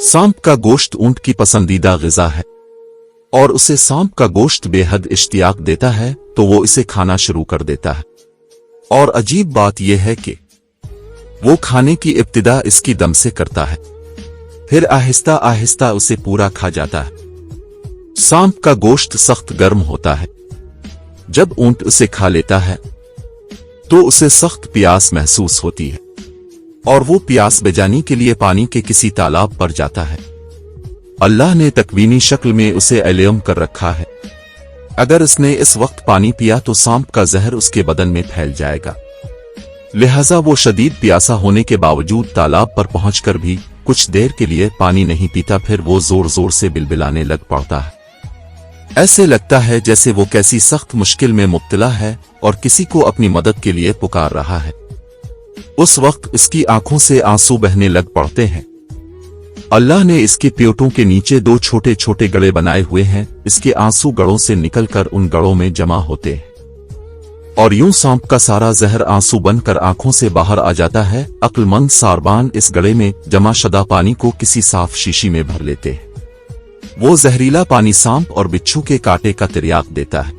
सांप का गोश्त ऊंट की पसंदीदा ग़िज़ा है और उसे सांप का गोश्त बेहद इश्तियाक देता है, तो वो इसे खाना शुरू कर देता है। और अजीब बात यह है कि वो खाने की इब्तिदा इसकी दम से करता है, फिर आहिस्ता आहिस्ता उसे पूरा खा जाता है। सांप का गोश्त सख्त गर्म होता है। जब ऊंट उसे खा लेता है तो उसे सख्त प्यास महसूस होती है और वो प्यास बुझाने के लिए पानी के किसी तालाब पर जाता है। अल्लाह ने तकवीनी शक्ल में उसे अलियम कर रखा है। अगर इसने इस वक्त पानी पिया तो सांप का जहर उसके बदन में फैल जाएगा। लिहाजा वो शदीद प्यासा होने के बावजूद तालाब पर पहुंचकर भी कुछ देर के लिए पानी नहीं पीता, फिर वो जोर जोर से बिलबिलाने लग पड़ता है। ऐसे लगता है जैसे वो कैसी सख्त मुश्किल में मुब्तला है और किसी को अपनी मदद के लिए पुकार रहा है। उस वक्त इसकी आंखों से आंसू बहने लग पड़ते हैं। अल्लाह ने इसके प्योटों के नीचे दो छोटे छोटे गड़े बनाए हुए हैं। इसके आंसू गड़ों से निकलकर उन गड़ों में जमा होते हैं और यूं सांप का सारा जहर आंसू बनकर आंखों से बाहर आ जाता है। अक्लमंद सारबान इस गड़े में जमा शदा पानी को किसी साफ शीशी में भर लेते हैं। वो जहरीला पानी सांप और बिच्छू के कांटे का तिर्याक देता है।